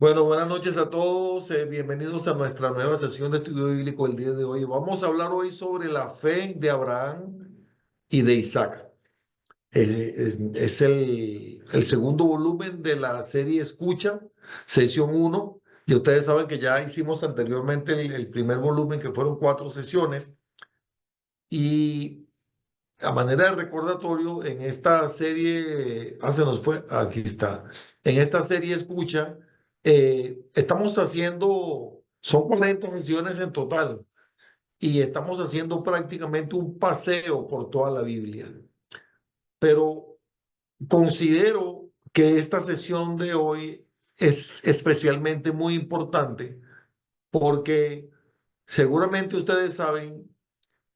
Bueno, buenas noches a todos. Bienvenidos a nuestra nueva sesión de estudio bíblico el día de hoy. Vamos a hablar hoy sobre la fe de Abraham y de Isaac. Es el segundo volumen de la serie Escucha, sesión uno. Y ustedes saben que ya hicimos anteriormente el primer volumen, que fueron 4 sesiones. Y a manera de recordatorio, en esta serie, se nos fue, aquí está, en esta serie Escucha, estamos haciendo, son 40 sesiones en total, y estamos haciendo prácticamente un paseo por toda la Biblia. Pero considero que esta sesión de hoy es especialmente muy importante porque seguramente ustedes saben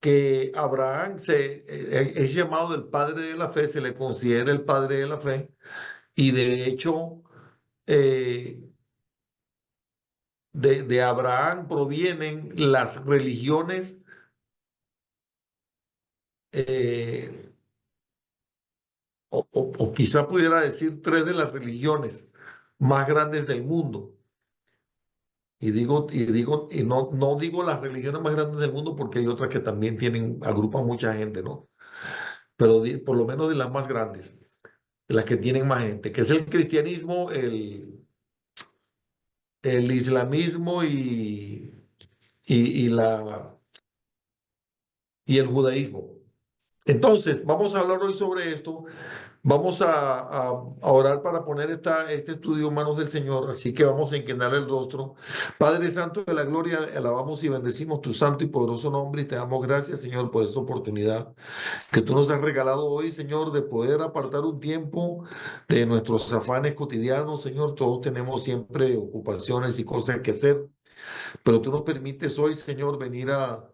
que Abraham es llamado el padre de la fe, se le considera el padre de la fe, y de hecho eh, de Abraham provienen las religiones, eh, o quizá pudiera decir 3 de las religiones más grandes del mundo. Y no digo las religiones más grandes del mundo porque hay otras que también agrupan mucha gente, ¿no? Pero por lo menos de las más grandes, de las que tienen más gente, que es el cristianismo, el islamismo y, y la, y el judaísmo. Entonces, vamos a hablar hoy sobre esto. Vamos a orar para poner este estudio en manos del Señor. Así que vamos a inclinar el rostro. Padre Santo de la Gloria, alabamos y bendecimos tu santo y poderoso nombre y te damos gracias, Señor, por esta oportunidad que tú nos has regalado hoy, Señor, de poder apartar un tiempo de nuestros afanes cotidianos, Señor. Todos tenemos siempre ocupaciones y cosas que hacer. Pero tú nos permites hoy, Señor, venir a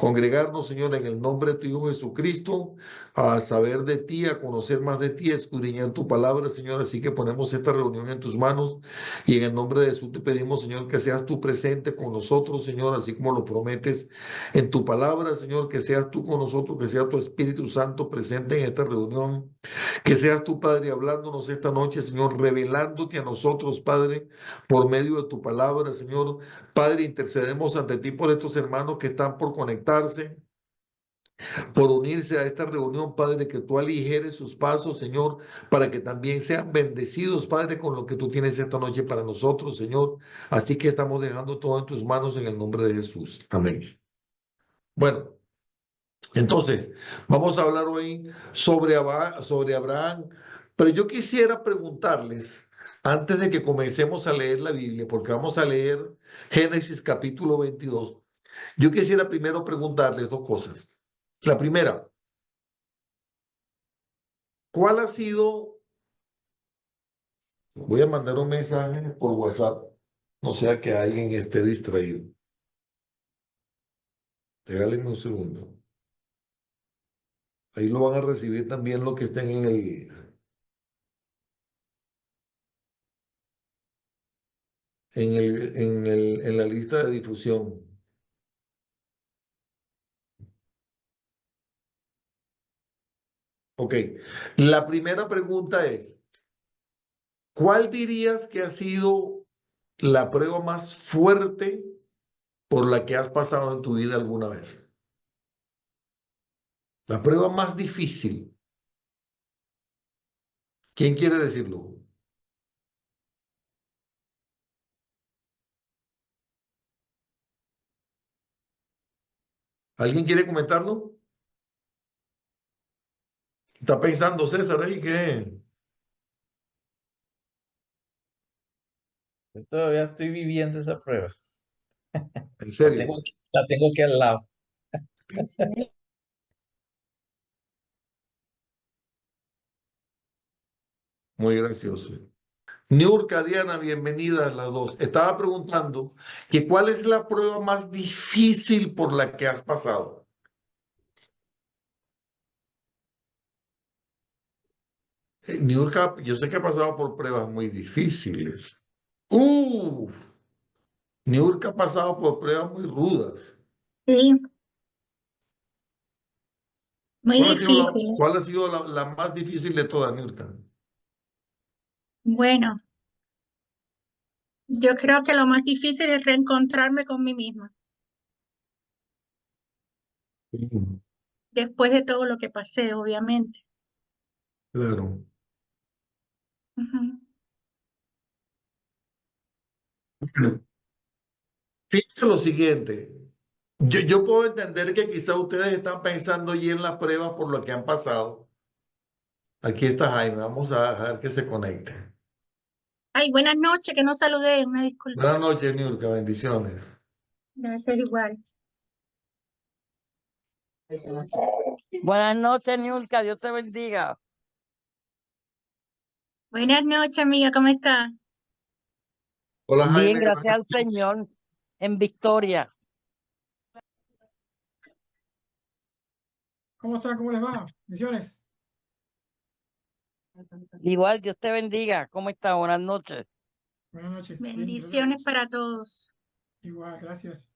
congregarnos, Señor, en el nombre de tu Hijo Jesucristo, a saber de ti, a conocer más de ti, a escudriñar tu palabra, Señor. Así que ponemos esta reunión en tus manos y en el nombre de Jesús te pedimos, Señor, que seas tú presente con nosotros, Señor, así como lo prometes en tu palabra, Señor, que seas tú con nosotros, que sea tu Espíritu Santo presente en esta reunión, que seas tú, Padre, hablándonos esta noche, Señor, revelándote a nosotros, Padre, por medio de tu palabra, Señor. Padre, intercedemos ante ti por estos hermanos que están por conectarse, por unirse a esta reunión, Padre, que tú aligeres sus pasos, Señor, para que también sean bendecidos, Padre, con lo que tú tienes esta noche para nosotros, Señor. Así que estamos dejando todo en tus manos en el nombre de Jesús. Amén. Bueno, entonces, vamos a hablar hoy sobre Abraham, pero yo quisiera preguntarles, antes de que comencemos a leer la Biblia, porque vamos a leer Génesis capítulo 22. Yo quisiera primero preguntarles 2 cosas. La primera, ¿cuál ha sido? Voy a mandar un mensaje por WhatsApp, no sea que alguien esté distraído. Regálenme un segundo. Ahí lo van a recibir también los que estén en la lista de difusión. Ok. La primera pregunta es, ¿cuál dirías que ha sido la prueba más fuerte por la que has pasado en tu vida alguna vez? La prueba más difícil. ¿Quién quiere decirlo? ¿Alguien quiere comentarlo? Está pensando César ahí que, Yo todavía estoy viviendo esa prueba. en La tengo serio, aquí, la tengo aquí al lado. muy gracioso. Niurka, Diana, bienvenida a las dos. Estaba preguntando que cuál es la prueba más difícil por la que has pasado. Niurka, yo sé que ha pasado por pruebas muy difíciles. Uf, Niurka ha pasado por pruebas muy rudas. Sí, muy ¿Cuál ha sido difícil. la más difícil de todas, Niurka? Bueno, Yo creo que lo más difícil es reencontrarme con mí misma Mm, después de todo lo que pasé, obviamente. claro. Ujú. Bueno, fíjense lo siguiente. Yo puedo entender que quizá ustedes están pensando ya en las pruebas por lo que han pasado. Aquí está Jaime, vamos a dejar que se conecte. Ay, buenas noches, que no saludé, una disculpa. Buenas noches, Niurka, bendiciones. Gracias igual. Buenas noches, Niurka, Dios te bendiga. Buenas noches, amiga, ¿cómo está? Hola, Bien, Jaime, gracias buenas al noches. Señor, en victoria. ¿Cómo están? ¿Cómo les va? Bendiciones. Igual, Dios te bendiga. ¿Cómo está? Buenas noches. Buenas noches. Bien, gracias a Bendiciones Dios. para todos. Igual, gracias.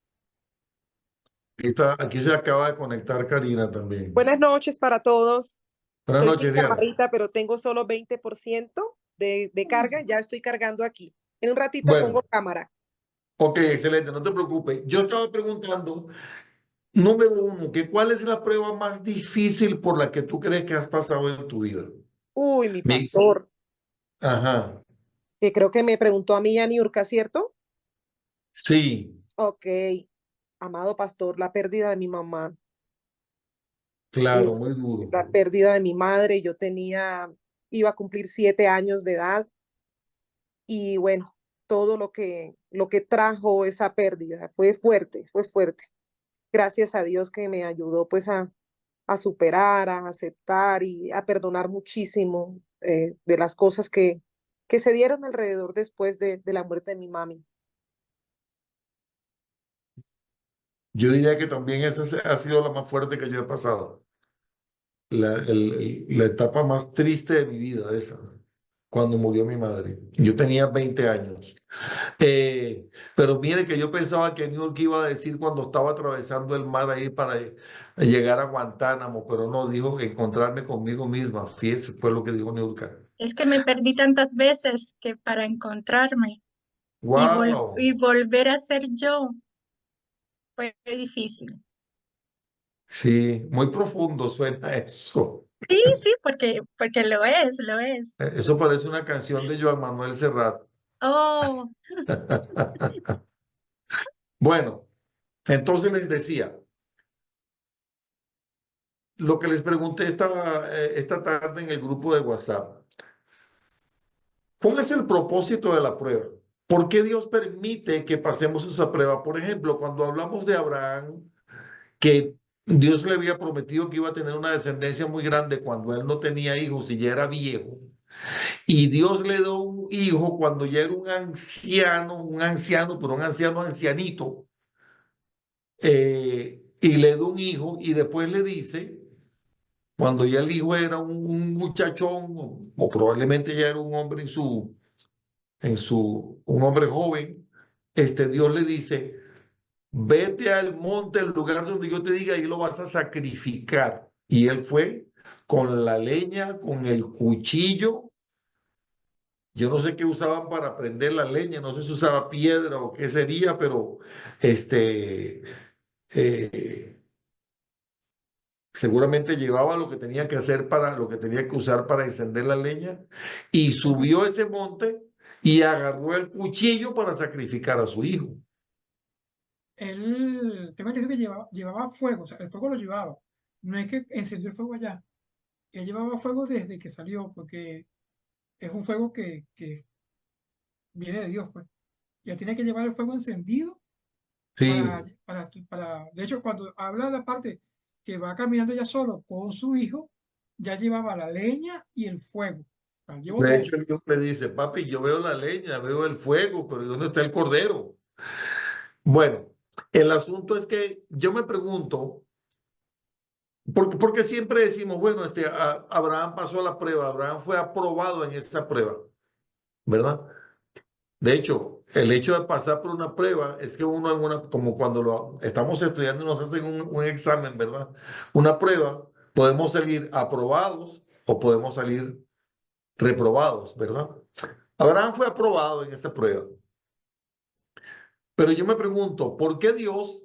Aquí se acaba de conectar Karina también. Buenas noches para todos. Buenas Estoy sin noches, Diana. camarita, pero tengo solo 20% de carga. Ya estoy cargando aquí. En un ratito Bueno, pongo cámara. ok, excelente, no te preocupes. Yo estaba preguntando, número uno, que ¿cuál es la prueba más difícil por la que tú crees que has pasado en tu vida? Uy, mi Mi- pastor, Ajá, que creo que me preguntó a mí, a Niurka, ¿cierto? sí, Ok, amado pastor, la pérdida de mi mamá, eh, claro, muy duro. la pérdida de mi madre. Iba a cumplir 7 años de edad y bueno, todo lo que trajo esa pérdida fue fuerte, fue fuerte. Gracias a Dios que me ayudó pues a superar, a aceptar y a perdonar muchísimo de las cosas que se dieron alrededor después de la muerte de mi mami. Yo diría que también ha sido la más fuerte que yo he pasado. La etapa más triste de mi vida, esa, cuando murió mi madre. Yo tenía 20 años. Pero mire que yo pensaba que New York iba a decir cuando estaba atravesando el mar ahí para llegar a Guantánamo, pero no, dijo encontrarme conmigo misma. Fíjese, fue lo que dijo New York. Es que me perdí tantas veces que para encontrarme y ¡Wow! volver a ser yo fue difícil. Sí, muy profundo suena eso. Sí, sí, porque lo es, lo es. Eso parece una canción de Joan Manuel Serrat. Oh, Bueno, entonces les decía, lo que les pregunté esta tarde en el grupo de WhatsApp. ¿Cuál es el propósito de la prueba? ¿Por qué Dios permite que pasemos esa prueba? Por ejemplo, cuando hablamos de Abraham, que Dios le había prometido que iba a tener una descendencia muy grande cuando él no tenía hijos y ya era viejo, y Dios le dio un hijo cuando ya era un anciano, pero un anciano ancianito, y le dio un hijo y después le dice, cuando ya el hijo era un muchachón o probablemente ya era un hombre un hombre joven, Dios le dice, vete al monte, al lugar donde yo te diga, y lo vas a sacrificar. Y él fue con la leña, con el cuchillo. Yo no sé qué usaban para prender la leña, no sé si usaba piedra o qué sería, pero eh, seguramente llevaba lo que tenía que hacer para lo que tenía que usar para encender la leña y subió ese monte y agarró el cuchillo para sacrificar a su hijo. Tengo entendido que llevaba fuego, o sea, el fuego lo llevaba. No es que encendió el fuego allá. Él llevaba fuego desde que salió, porque es un fuego que viene de Dios, pues. Ya tiene que llevar el fuego encendido Sí, de hecho, cuando habla de la parte que va caminando ya solo con su hijo, ya llevaba la leña y el fuego. O sea, llevó de todo. hecho, Dios le dice, papi, yo veo la leña, veo el fuego, pero ¿dónde está el cordero? Bueno, el asunto es que yo me pregunto, porque siempre decimos, bueno, Abraham pasó la prueba, Abraham fue aprobado en esa prueba, ¿verdad? De hecho, el hecho de pasar por una prueba es que uno como cuando lo estamos estudiando y nos hacen un examen, ¿verdad? Una prueba, podemos salir aprobados o podemos salir reprobados, ¿verdad? Abraham fue aprobado en esa prueba. Pero yo me pregunto, ¿por qué Dios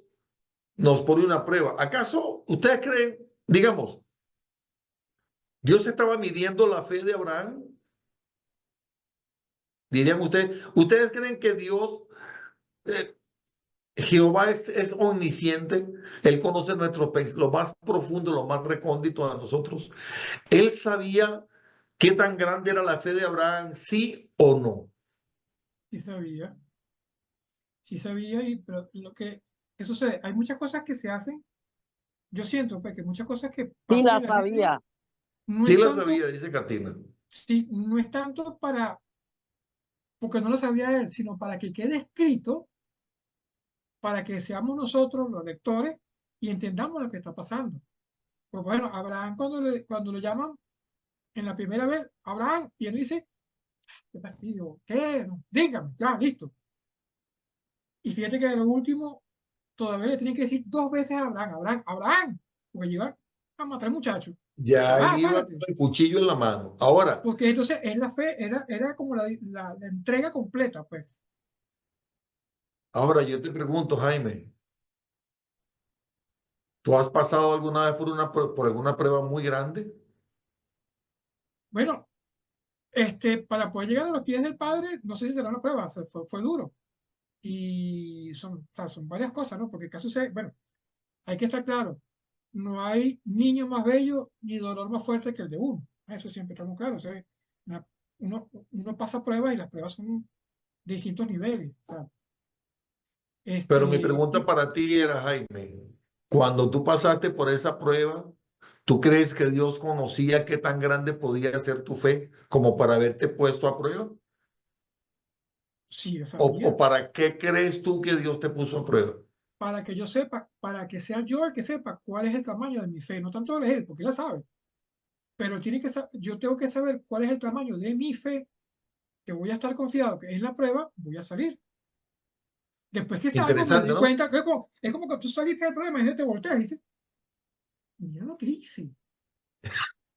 nos pone una prueba? ¿Acaso ustedes creen, digamos, Dios estaba midiendo la fe de Abraham? Dirían ¿ustedes creen que Dios, eh, Jehová es omnisciente? Él conoce lo más profundo, lo más recóndito de nosotros. Él sabía qué tan grande era la fe de Abraham, sí o no. Sí sabía, pero eso hay muchas cosas que se hacen. Yo siento pues, que muchas cosas que Sí pasan la en la Biblia sabía. no Sí es la tanto, sabía, dice Catina. sí, no es tanto porque no lo sabía él, sino para que quede escrito, para que seamos nosotros los lectores y entendamos lo que está pasando. Pues bueno, Abraham cuando le llaman en la primera vez, Abraham, y él dice, qué fastidio, ¿qué? Dígame, ya, listo. Y fíjate que en lo último todavía le tienen que decir 2 veces a Abraham, Abraham, Abraham, porque llega a matar al muchacho. Ya Ah, él iba con espérate. el cuchillo en la mano. Ahora, Porque entonces es la fe, era como la entrega completa, pues. ahora yo te pregunto, Jaime, ¿tú has pasado alguna vez por alguna prueba muy grande? Bueno, para poder llegar a los pies del Padre, no sé si será una prueba, o sea, fue duro. Y o sea, son varias cosas, ¿no? Porque el caso es, bueno, hay que estar claro, no hay niño más bello ni dolor más fuerte que el de uno. Eso siempre estamos claros. O sea, uno pasa pruebas y las pruebas son de distintos niveles. O sea, Pero mi pregunta y para ti era, Jaime, cuando tú pasaste por esa prueba, ¿tú crees que Dios conocía qué tan grande podía ser tu fe como para haberte puesto a prueba? sí, lo ¿O sabía, para qué crees tú que Dios te puso a prueba? para que yo sepa, para que sea yo el que sepa cuál es el tamaño de mi fe, no tanto él, porque él la sabe, pero yo tengo que saber cuál es el tamaño de mi fe, que voy a estar confiado que en la prueba voy a salir. Después que salgo, me Interesante, doy ¿no? cuenta que es como que tú saliste del problema y te volteas y dices, mira lo que hice,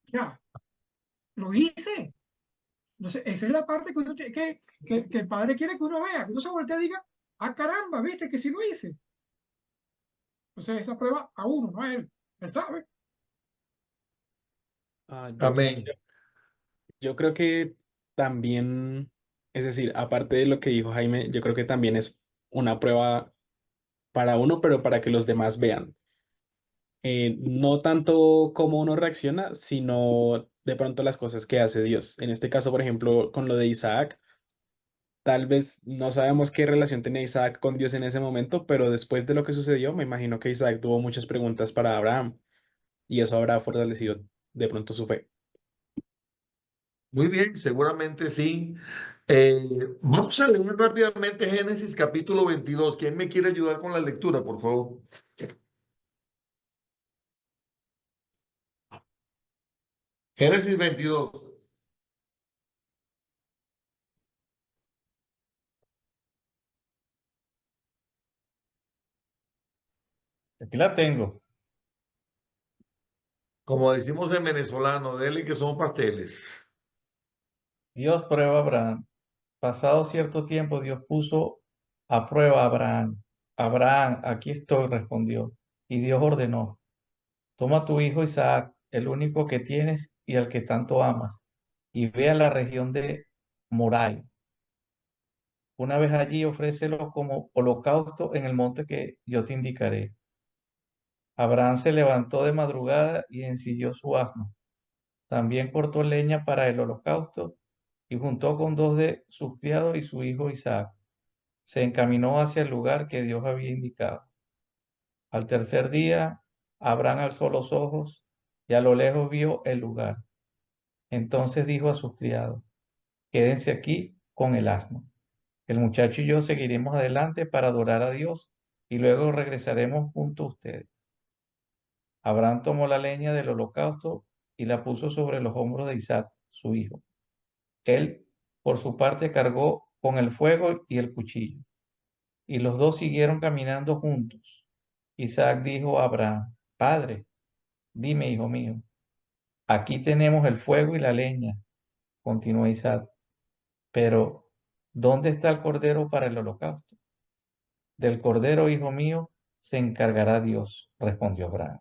ya, lo hice. Entonces, esa es la parte que, que el padre quiere que uno vea, que uno se voltee y diga, ah, caramba, viste que sí lo hice. Entonces, esa prueba a uno, no a él. Él sabe. Amén. Yo creo que también, es decir, aparte de lo que dijo Jaime, yo creo que también es una prueba para uno, pero para que los demás vean. No tanto cómo uno reacciona, sino de pronto las cosas que hace Dios. En este caso, por ejemplo, con lo de Isaac, tal vez no sabemos qué relación tenía Isaac con Dios en ese momento, pero después de lo que sucedió, me imagino que Isaac tuvo muchas preguntas para Abraham y eso habrá fortalecido de pronto su fe. Muy bien, seguramente sí. Vamos a leer rápidamente Génesis capítulo 22. ¿Quién me quiere ayudar con la lectura, por favor? Génesis 22. Aquí la tengo. Como decimos en venezolano, dele que son pasteles. Dios prueba a Abraham. Pasado cierto tiempo, Dios puso a prueba a Abraham. Abraham, aquí estoy, respondió. Y Dios ordenó, toma a tu hijo Isaac, el único que tienes y al que tanto amas, y ve a la región de Morai. Una vez allí, ofrécelo como holocausto en el monte que yo te indicaré. Abraham se levantó de madrugada y ensilló su asno. También cortó leña para el holocausto y juntó con 2 de sus criados y su hijo Isaac. Se encaminó hacia el lugar que Dios había indicado. Al tercer día, Abraham alzó los ojos y a lo lejos vio el lugar. Entonces dijo a sus criados, quédense aquí con el asno. El muchacho y yo seguiremos adelante para adorar a Dios y luego regresaremos junto a ustedes. Abraham tomó la leña del holocausto y la puso sobre los hombros de Isaac, su hijo. Él, por su parte, cargó con el fuego y el cuchillo, y los dos siguieron caminando juntos. Isaac dijo a Abraham, Padre, dime, hijo mío, aquí tenemos el fuego y la leña, continuó Isaac, pero ¿dónde está el cordero para el holocausto? Del cordero, hijo mío, se encargará Dios, respondió Abraham.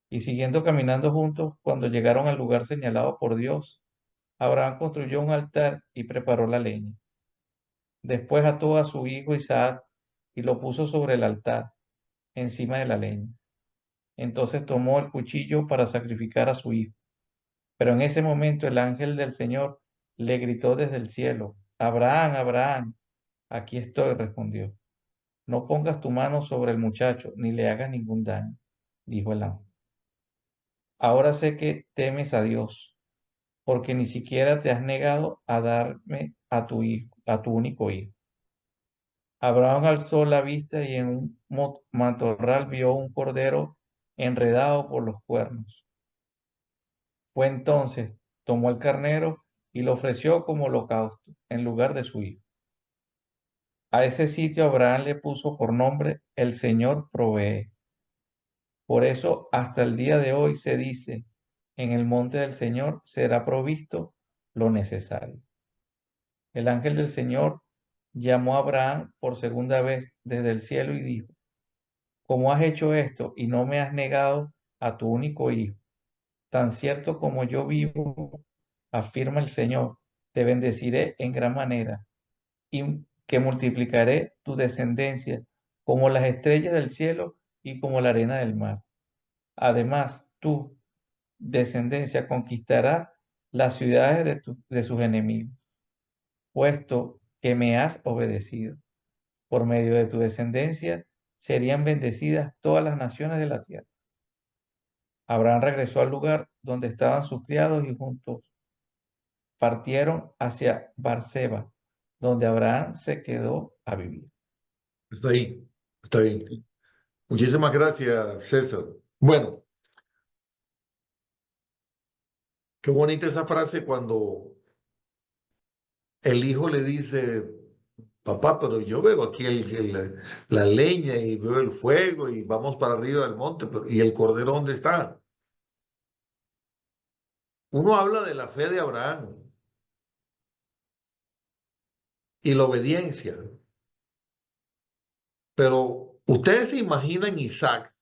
Y siguiendo caminando juntos, cuando llegaron al lugar señalado por Dios, Abraham construyó un altar y preparó la leña. Después ató a su hijo Isaac y lo puso sobre el altar, encima de la leña. Entonces tomó el cuchillo para sacrificar a su hijo. Pero en ese momento el ángel del Señor le gritó desde el cielo: Abraham, Abraham. Aquí estoy, respondió. No pongas tu mano sobre el muchacho, ni le hagas ningún daño, dijo el ángel. Ahora sé que temes a Dios, porque ni siquiera te has negado a darme a tu hijo, a tu único hijo. Abraham alzó la vista y en un matorral vio un cordero enredado por los cuernos. Fue entonces, tomó el carnero y lo ofreció como holocausto en lugar de su hijo. A ese sitio Abraham le puso por nombre: El Señor provee. Por eso hasta el día de hoy se dice: en el monte del Señor será provisto lo necesario. El ángel del Señor llamó a Abraham por segunda vez desde el cielo y dijo: ¿Cómo has hecho esto y no me has negado a tu único hijo? Tan cierto como yo vivo, afirma el Señor, te bendeciré en gran manera y que multiplicaré tu descendencia como las estrellas del cielo y como la arena del mar. Además, tu descendencia conquistará las ciudades de sus enemigos, puesto que me has obedecido. Por medio de tu descendencia serían bendecidas todas las naciones de la tierra. Abraham regresó al lugar donde estaban sus criados y juntos partieron hacia Barseba, donde Abraham se quedó a vivir. Está ahí, está bien. Muchísimas gracias, César. Bueno, qué bonita esa frase cuando el hijo le dice: papá, pero yo veo aquí la leña y veo el fuego y vamos para arriba del monte, ¿y el cordero dónde está? Uno habla de la fe de Abraham y la obediencia, pero ustedes se imaginan Isaac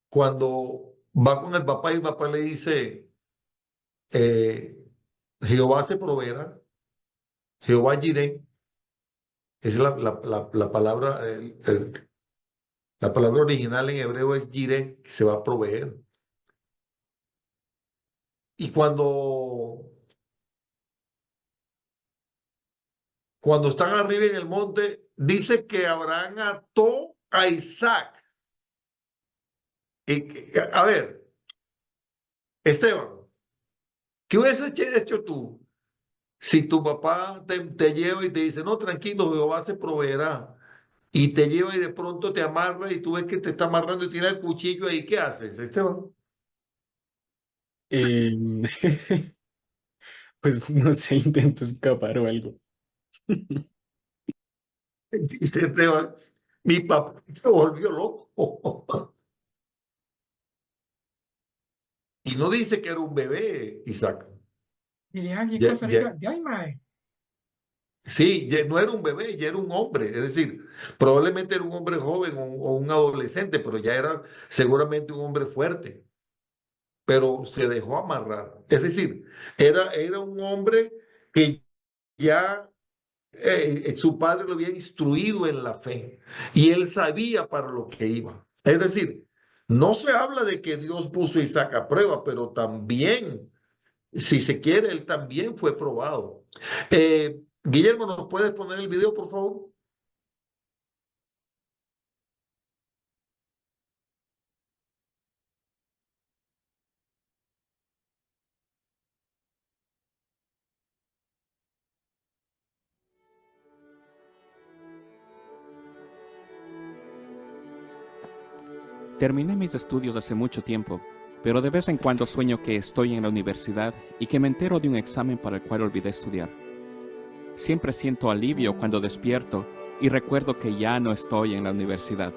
cuando va con el papá y el papá le dice: eh, Jehová se proveerá, Jehová Jireh, es la palabra, la palabra original en hebreo es Jireh, que se va a proveer. Y cuando están arriba en el monte, dice que Abraham ató a Isaac. A ver, Esteban, ¿qué hubieses hecho tú si tu papá te lleva y te dice: no, tranquilo, Jehová se proveerá? Y te lleva y de pronto te amarra y tú ves que te está amarrando y tiene el cuchillo ahí. ¿Qué haces, Esteban? Em, pues no sé, intento escapar o algo. Dice Esteban: mi papá se volvió loco. Y no dice que era un bebé, Isaac. Y aquí en Ya, Costa Rica, de ahí, mae. sí, ya no era un bebé, ya era un hombre. Es decir, probablemente era un hombre joven o un adolescente, pero ya era seguramente un hombre fuerte. Pero se dejó amarrar. Es decir, era un hombre que ya su padre lo había instruido en la fe y él sabía para lo que iba. Es decir, no se habla de que Dios puso a Isaac a prueba, pero también, si se quiere, él también fue probado. Guillermo, ¿nos puedes poner el video, por favor? Terminé mis estudios hace mucho tiempo, pero de vez en cuando sueño que estoy en la universidad y que me entero de un examen para el cual olvidé estudiar. Siempre siento alivio cuando despierto y recuerdo que ya no estoy en la universidad.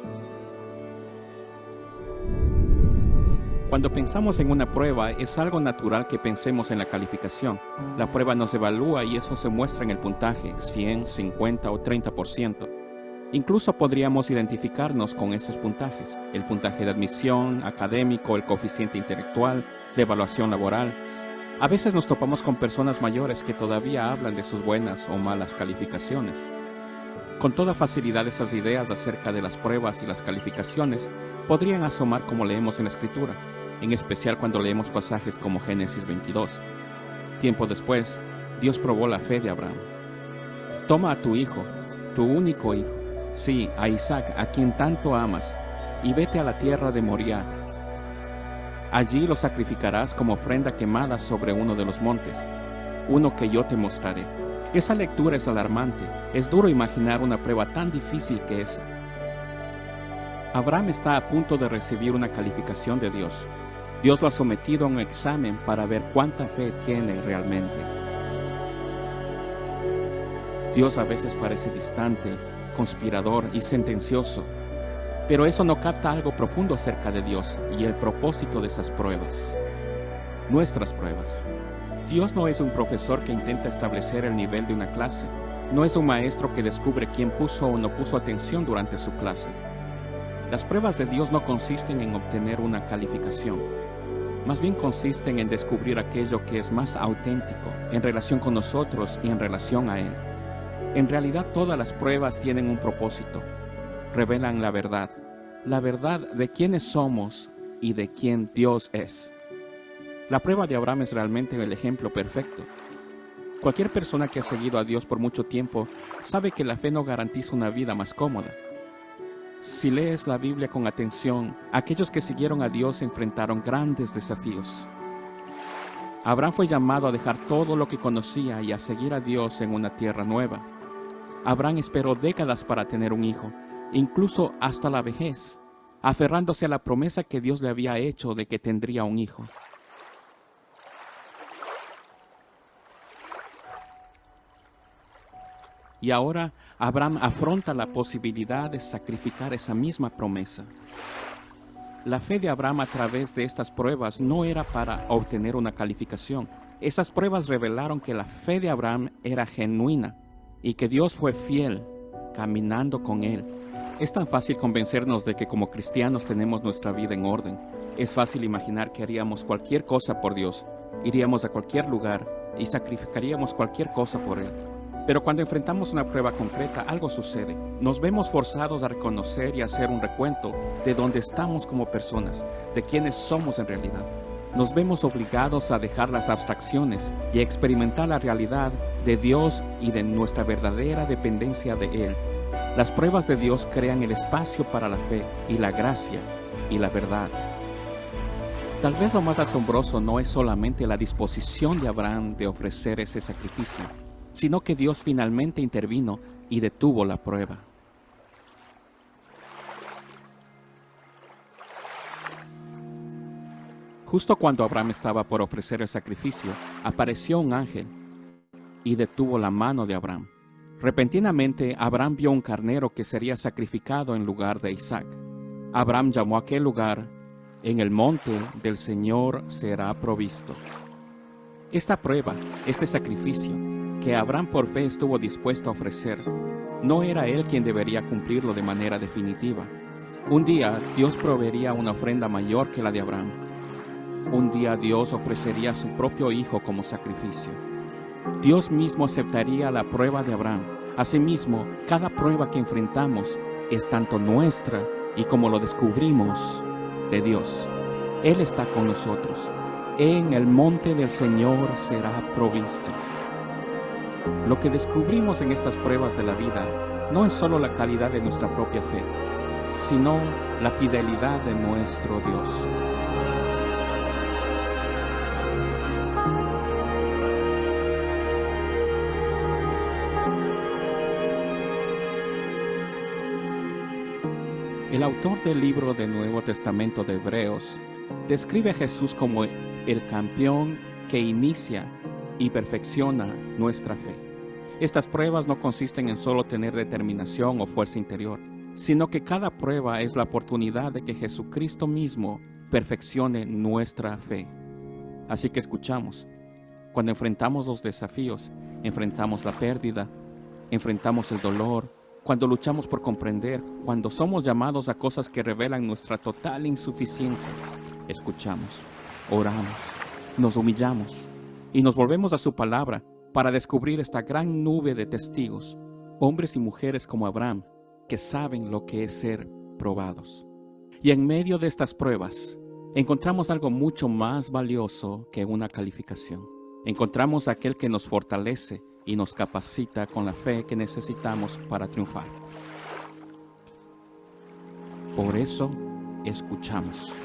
Cuando pensamos en una prueba, es algo natural que pensemos en la calificación. La prueba nos evalúa y eso se muestra en el puntaje, 100, 50 o 30%. Incluso podríamos identificarnos con esos puntajes, el puntaje de admisión, académico, el coeficiente intelectual, la evaluación laboral. A veces nos topamos con personas mayores que todavía hablan de sus buenas o malas calificaciones. Con toda facilidad esas ideas acerca de las pruebas y las calificaciones podrían asomar como leemos en la Escritura, en especial cuando leemos pasajes como Génesis 22. Tiempo después, Dios probó la fe de Abraham. Toma a tu hijo, tu único hijo, sí, a Isaac, a quien tanto amas, y vete a la tierra de Moriah. Allí lo sacrificarás como ofrenda quemada sobre uno de los montes, uno que yo te mostraré. Esa lectura es alarmante. Es duro imaginar una prueba tan difícil que es. Abraham está a punto de recibir una calificación de Dios. Dios lo ha sometido a un examen para ver cuánta fe tiene realmente. Dios a veces parece distante, conspirador y sentencioso, pero eso no capta algo profundo acerca de Dios y el propósito de esas pruebas. Nuestras pruebas. Dios no es un profesor que intenta establecer el nivel de una clase. No es un maestro que descubre quién puso o no puso atención durante su clase. Las pruebas de Dios no consisten en obtener una calificación. Más bien consisten en descubrir aquello que es más auténtico en relación con nosotros y en relación a Él. En realidad todas las pruebas tienen un propósito. Revelan la verdad de quiénes somos y de quién Dios es. La prueba de Abraham es realmente el ejemplo perfecto. Cualquier persona que ha seguido a Dios por mucho tiempo sabe que la fe no garantiza una vida más cómoda. Si lees la Biblia con atención, aquellos que siguieron a Dios enfrentaron grandes desafíos. Abraham fue llamado a dejar todo lo que conocía y a seguir a Dios en una tierra nueva. Abraham esperó décadas para tener un hijo, incluso hasta la vejez, aferrándose a la promesa que Dios le había hecho de que tendría un hijo. Y ahora Abraham afronta la posibilidad de sacrificar esa misma promesa. La fe de Abraham a través de estas pruebas no era para obtener una calificación. Esas pruebas revelaron que la fe de Abraham era genuina y que Dios fue fiel, caminando con él. Es tan fácil convencernos de que como cristianos tenemos nuestra vida en orden. Es fácil imaginar que haríamos cualquier cosa por Dios, iríamos a cualquier lugar y sacrificaríamos cualquier cosa por Él. Pero cuando enfrentamos una prueba concreta, algo sucede. Nos vemos forzados a reconocer y hacer un recuento de dónde estamos como personas, de quiénes somos en realidad. Nos vemos obligados a dejar las abstracciones y a experimentar la realidad de Dios y de nuestra verdadera dependencia de Él. Las pruebas de Dios crean el espacio para la fe y la gracia y la verdad. Tal vez lo más asombroso no es solamente la disposición de Abraham de ofrecer ese sacrificio, sino que Dios finalmente intervino y detuvo la prueba. Justo cuando Abraham estaba por ofrecer el sacrificio, apareció un ángel y detuvo la mano de Abraham. Repentinamente, Abraham vio un carnero que sería sacrificado en lugar de Isaac. Abraham llamó a aquel lugar, en el monte del Señor será provisto. Esta prueba, este sacrificio, que Abraham por fe estuvo dispuesto a ofrecer, no era él quien debería cumplirlo de manera definitiva. Un día Dios proveería una ofrenda mayor que la de Abraham. Un día Dios ofrecería a su propio hijo como sacrificio. Dios mismo aceptaría la prueba de Abraham. Asimismo, cada prueba que enfrentamos es tanto nuestra y como lo descubrimos de Dios. Él está con nosotros. En el monte del Señor será provisto. Lo que descubrimos en estas pruebas de la vida no es solo la calidad de nuestra propia fe, sino la fidelidad de nuestro Dios. El autor del libro del Nuevo Testamento de Hebreos describe a Jesús como el campeón que inicia y perfecciona nuestra fe. Estas pruebas no consisten en solo tener determinación o fuerza interior, sino que cada prueba es la oportunidad de que Jesucristo mismo perfeccione nuestra fe. Así que escuchamos. Cuando enfrentamos los desafíos, enfrentamos la pérdida, enfrentamos el dolor, cuando luchamos por comprender, cuando somos llamados a cosas que revelan nuestra total insuficiencia, escuchamos, oramos, nos humillamos y nos volvemos a su palabra para descubrir esta gran nube de testigos, hombres y mujeres como Abraham, que saben lo que es ser probados. Y en medio de estas pruebas, encontramos algo mucho más valioso que una calificación. Encontramos a aquel que nos fortalece y nos capacita con la fe que necesitamos para triunfar. Por eso, escuchamos.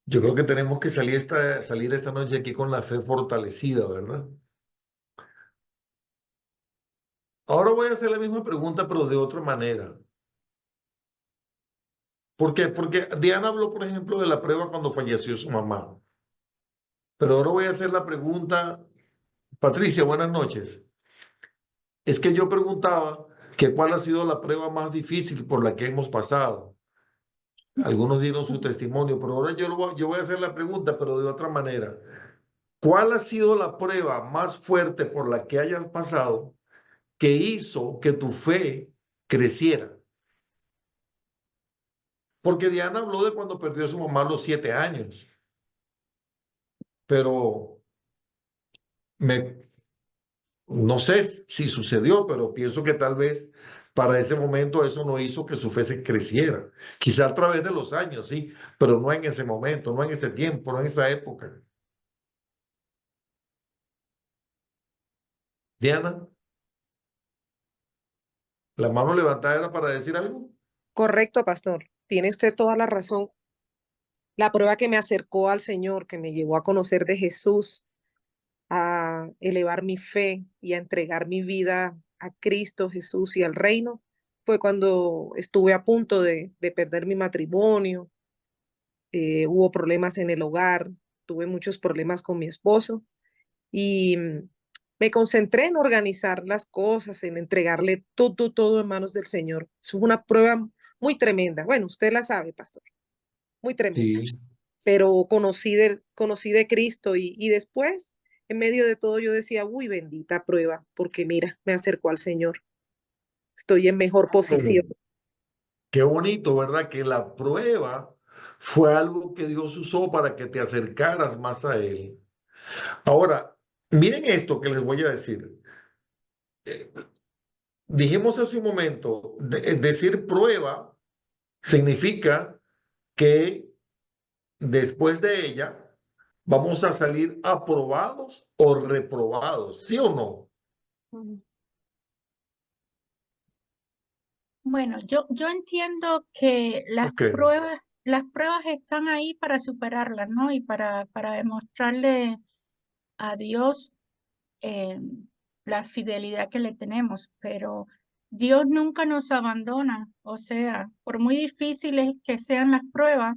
Yo creo que tenemos que salir esta noche aquí con la fe fortalecida, ¿verdad? Ahora voy a hacer la misma pregunta, pero de otra manera. ¿Por qué? Porque Diana habló, por ejemplo, de la prueba cuando falleció su mamá. Pero ahora voy a hacer la pregunta. Patricia, buenas noches. Es que yo preguntaba que cuál ha sido la prueba más difícil por la que hemos pasado. Algunos dieron su testimonio, pero ahora yo voy a hacer la pregunta, pero de otra manera. ¿Cuál ha sido la prueba más fuerte por la que hayas pasado que hizo que tu fe creciera? Porque Diana habló de cuando perdió a su mamá a los 7 años. Pero no sé si sucedió, pero pienso que tal vez para ese momento eso no hizo que su fe se creciera. Quizá a través de los años, sí, pero no en ese momento, no en ese tiempo, no en esa época. Diana, la mano levantada era para decir algo. Correcto, pastor. Tiene usted toda la razón. La prueba que me acercó al Señor, que me llevó a conocer de Jesús, a elevar mi fe y a entregar mi vida a Cristo Jesús y al reino, fue cuando estuve a punto de perder mi matrimonio. Hubo problemas en el hogar, tuve muchos problemas con mi esposo y me concentré en organizar las cosas, en entregarle todo en manos del Señor. Eso fue una prueba muy tremenda. Bueno, usted la sabe, pastor, muy tremenda. Sí. Pero conocí de Cristo y después, en medio de todo, yo decía, uy, bendita prueba, porque mira, me acercó al Señor. Estoy en mejor posición. Qué bonito, ¿verdad? Que la prueba fue algo que Dios usó para que te acercaras más a Él. Ahora, miren esto que les voy a decir. Dijimos hace un momento, decir prueba significa que después de ella vamos a salir aprobados o reprobados, ¿sí o no? Bueno, yo entiendo que Ok. las pruebas están ahí para superarlas, ¿no? Y para demostrarle a Dios eh, la fidelidad que le tenemos, pero Dios nunca nos abandona, o sea, por muy difíciles que sean las pruebas,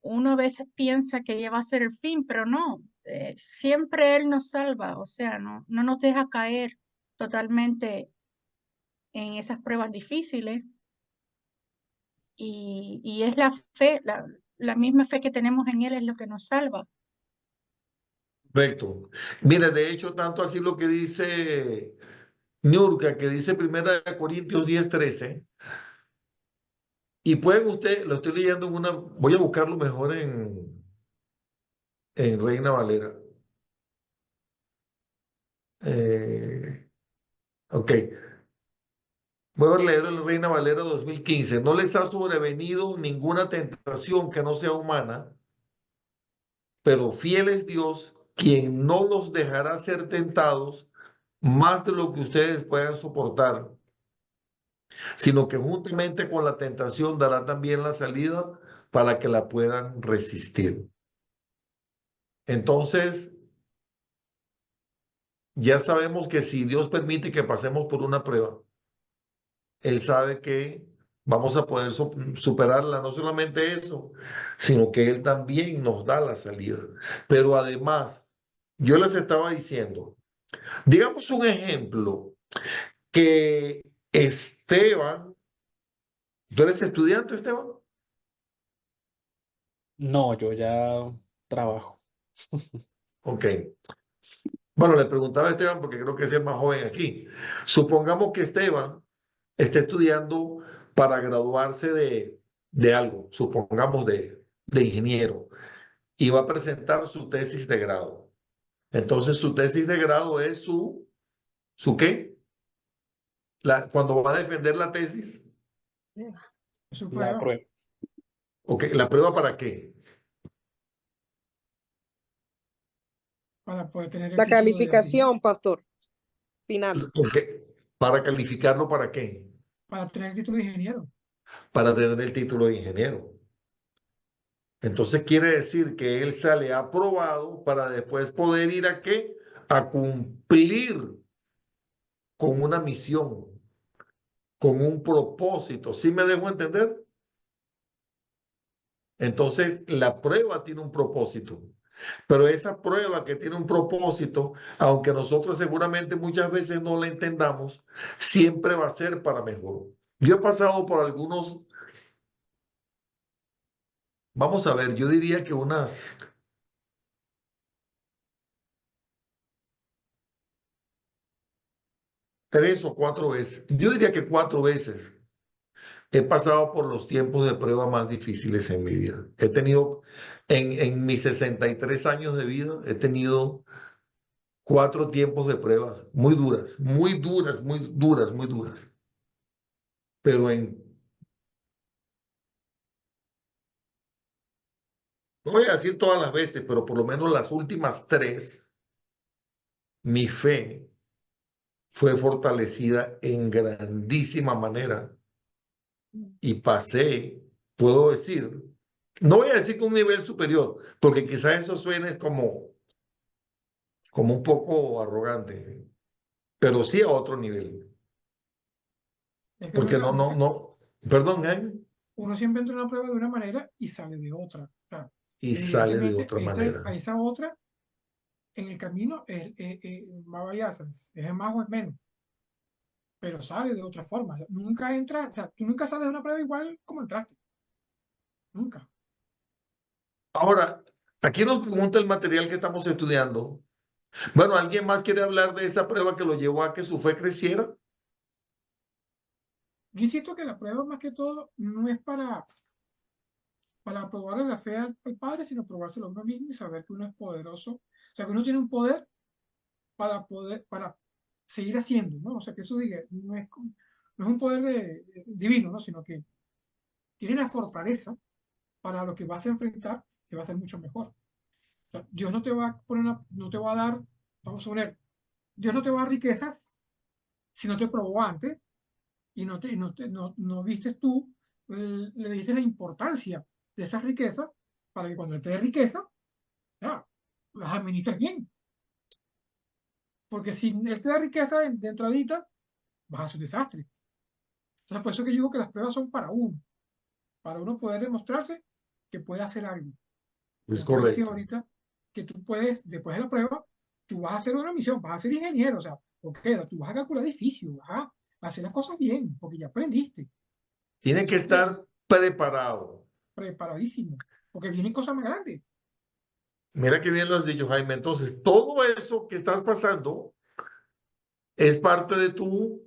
uno a veces piensa que ya va a ser el fin, pero no, siempre Él nos salva, o sea, no nos deja caer totalmente en esas pruebas difíciles y es la fe, la misma fe que tenemos en Él es lo que nos salva. Correcto. Mire, de hecho, tanto así lo que dice Niurka, que dice 1 Corintios 10:13, y pueden ustedes, lo estoy leyendo voy a buscarlo mejor en Reina Valera. Ok, voy a leer en Reina Valera 2015. No les ha sobrevenido ninguna tentación que no sea humana, pero fiel es Dios, quien no los dejará ser tentados más de lo que ustedes puedan soportar, sino que juntamente con la tentación dará también la salida para que la puedan resistir. Entonces, ya sabemos que si Dios permite que pasemos por una prueba, Él sabe que vamos a poder superarla. No solamente eso, sino que Él también nos da la salida. Pero además, yo les estaba diciendo Digamos un ejemplo, que Esteban, ¿tú eres estudiante, Esteban? No, yo ya trabajo. Ok. Bueno, le preguntaba a Esteban porque creo que es el más joven aquí. Supongamos que Esteban esté estudiando para graduarse de algo, supongamos de ingeniero, y va a presentar su tesis de grado. Entonces, su tesis de grado es ¿su qué? Cuando va a defender la tesis, Su La prueba prueba. ok, ¿la prueba para qué? para poder tener el La título de ingeniero, calificación, pastor, final. Ok, ¿para calificarlo para qué? para tener el título de ingeniero. Para tener el título de ingeniero. Entonces quiere decir que él sale aprobado para después poder ir a qué? A cumplir con una misión, con un propósito. ¿Sí me dejo entender? Entonces la prueba tiene un propósito, pero esa prueba que tiene un propósito, aunque nosotros seguramente muchas veces no la entendamos, siempre va a ser para mejor. Yo he pasado por algunos, vamos a ver, yo diría que unas 3 o 4 veces, yo diría que 4 veces he pasado por los tiempos de prueba más difíciles en mi vida. He tenido, en mis 63 años de vida, he tenido 4 tiempos de pruebas muy duras, muy duras, muy duras, muy duras. Pero no voy a decir todas las veces, pero por lo menos las últimas 3, mi fe fue fortalecida en grandísima manera y pasé, puedo decir, no voy a decir que un nivel superior, porque quizás eso suene como un poco arrogante, pero sí a otro nivel. Es que Porque no, perdón, Jaime, uno siempre entra en una prueba de una manera y sale de otra. O sea, y sale de evidentemente otra manera. a esa otra en el camino va a variar, es más o es menos, pero sale de otra forma. O sea, nunca entras, o sea, tú nunca sales de una prueba igual como entraste. Nunca. Ahora, aquí nos pregunta el material que estamos estudiando. Bueno, ¿alguien más quiere hablar de esa prueba que lo llevó a que su fe creciera? Yo siento que la prueba más que todo no es para probarle la fe al Padre, sino probárselo a uno mismo y saber que uno es poderoso. O sea, que uno tiene un poder para seguir haciendo, ¿no? O sea, que eso diga, no es un poder divino, ¿no? Sino que tiene la fortaleza para lo que vas a enfrentar, que va a ser mucho mejor. O sea, Dios no te va a poner no te va a dar, vamos a poner, Dios no te va a dar riquezas si no te probó antes y no viste tú, le diste la importancia de esas riquezas para que cuando Él te dé riqueza, ya, las administres bien. Porque si Él te da riqueza de entradita, vas a hacer un desastre. Entonces, por eso que yo digo que las pruebas son para uno poder demostrarse que puede hacer algo. Es Como tú decías correcto. ahorita, que tú puedes, después de la prueba, tú vas a hacer una misión, vas a ser ingeniero, o sea, ok, tú vas a calcular edificios, vas a hacer las cosas bien, porque ya aprendiste. Tiene que Entonces, estar preparado. preparadísimo, porque vienen cosas más grandes. Mira qué bien lo has dicho, Jaime. Entonces, todo eso que estás pasando es parte de tu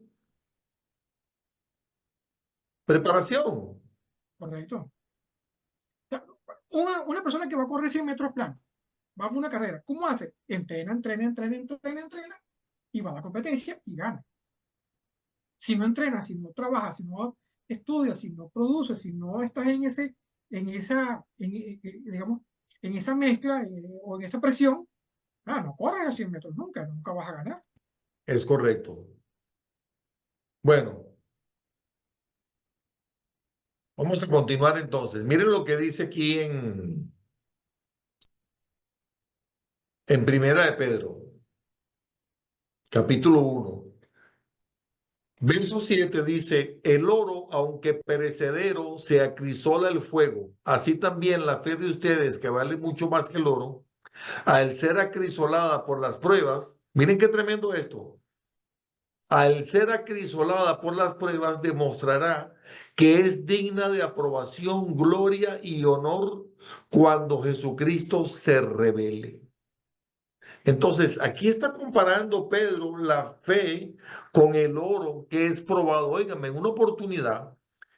preparación. Correcto. O sea, una persona que va a correr 100 metros plano, va a una carrera, ¿cómo hace? Entrena, entrena, entrena, entrena, entrena, y va a la competencia y gana. Si no entrenas, si no trabajas, si no estudias, si no produces, si no estás digamos, en esa mezcla o en esa presión, no corres a 100 metros nunca, nunca vas a ganar. Es correcto. Bueno, vamos a continuar entonces. Miren lo que dice aquí en Primera de Pedro, capítulo 1. Verso 7 dice, el oro, aunque perecedero, se acrisola el fuego. Así también la fe de ustedes, que vale mucho más que el oro, al ser acrisolada por las pruebas, Miren qué tremendo esto. Al ser acrisolada por las pruebas, demostrará que es digna de aprobación, gloria y honor cuando Jesucristo se revele. Entonces, aquí está comparando Pedro la fe con el oro que es probado. Óigame, en una oportunidad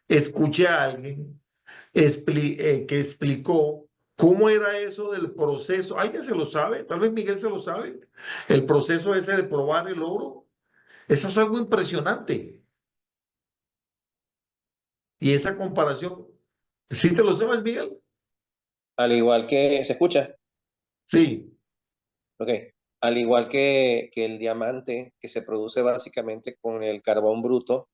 escuché a alguien que explicó cómo era eso del proceso. ¿Alguien se lo sabe? Tal vez Miguel se lo sabe. El proceso ese de probar el oro. Eso es algo impresionante. Y esa comparación, ¿sí te lo sabes, Miguel? Al igual que, ¿se escucha? Sí. Ok. Al igual que el diamante, que se produce básicamente con el carbón bruto,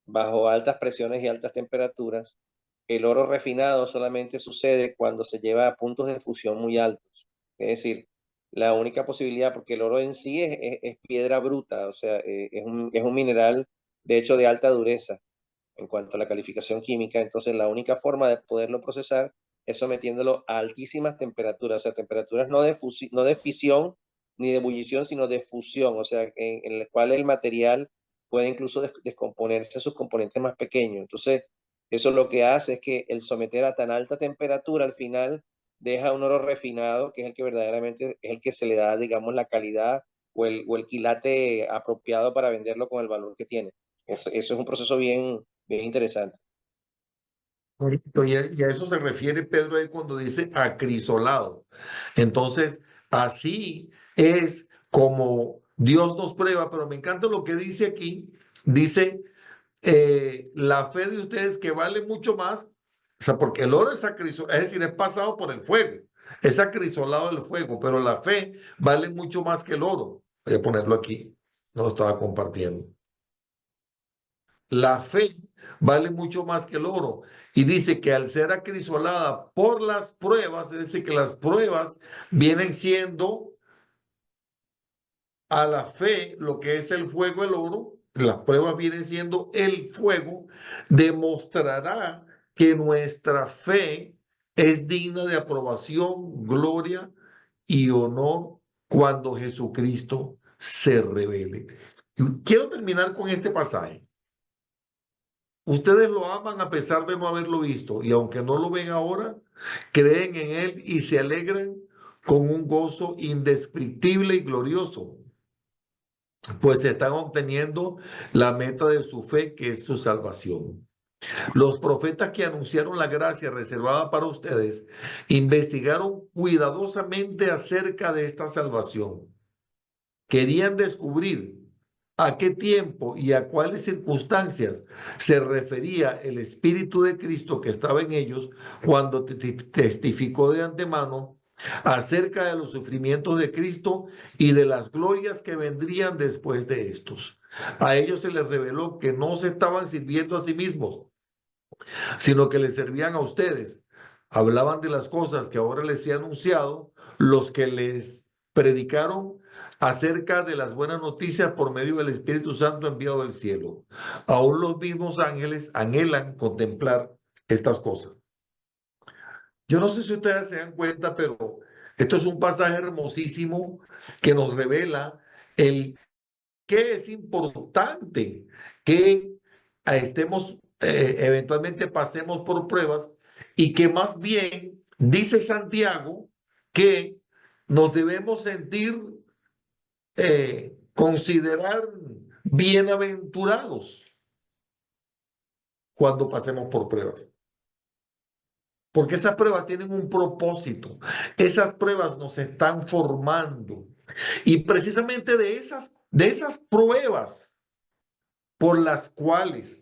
bajo altas presiones y altas temperaturas, el oro refinado solamente sucede cuando se lleva a puntos de fusión muy altos. Es decir, la única posibilidad, porque el oro en sí es piedra bruta, o sea, es un mineral, de hecho, de alta dureza en cuanto a la calificación química. Entonces, la única forma de poderlo procesar es sometiéndolo a altísimas temperaturas, o sea, temperaturas no de fisión ni de ebullición, sino de fusión, o sea, en el cual el material puede incluso descomponerse a sus componentes más pequeños. Entonces, eso lo que hace es que el someter a tan alta temperatura al final deja un oro refinado, que es el que verdaderamente es el que se le da, digamos, la calidad o el quilate apropiado para venderlo con el valor que tiene. Eso es un proceso bien interesante. Correcto, y a eso se refiere Pedro ahí cuando dice acrisolado. Entonces, así es como Dios nos prueba, pero me encanta lo que dice aquí. Dice, la fe de ustedes que vale mucho más, o sea, porque el oro es acrisolado, es decir, es pasado por el fuego, es acrisolado el fuego, pero la fe vale mucho más que el oro. Voy a ponerlo aquí, no lo estaba compartiendo. La fe vale mucho más que el oro. Y dice que al ser acrisolada por las pruebas, es decir, que las pruebas vienen siendo a la fe lo que es el fuego, el oro, las pruebas vienen siendo el fuego, demostrará que nuestra fe es digna de aprobación, gloria y honor cuando Jesucristo se revele. Quiero terminar con este pasaje. Ustedes lo aman a pesar de no haberlo visto, y aunque no lo ven ahora, creen en Él y se alegran con un gozo indescriptible y glorioso, pues están obteniendo la meta de su fe, que es su salvación. Los profetas que anunciaron la gracia reservada para ustedes investigaron cuidadosamente acerca de esta salvación. Querían descubrir a qué tiempo y a cuáles circunstancias se refería el Espíritu de Cristo que estaba en ellos cuando testificó de antemano acerca de los sufrimientos de Cristo y de las glorias que vendrían después de estos. A ellos se les reveló que no se estaban sirviendo a sí mismos, sino que les servían a ustedes. Hablaban de las cosas que ahora les he anunciado, los que les predicaron acerca de las buenas noticias por medio del Espíritu Santo enviado del cielo. Aún los mismos ángeles anhelan contemplar estas cosas. Yo no sé si ustedes se dan cuenta, pero esto es un pasaje hermosísimo que nos revela el qué es importante que estemos, eventualmente pasemos por pruebas, y que más bien dice Santiago que nos debemos sentir, considerar bienaventurados cuando pasemos por pruebas. Porque esas pruebas tienen un propósito. Esas pruebas nos están formando. Y precisamente de esas pruebas por las cuales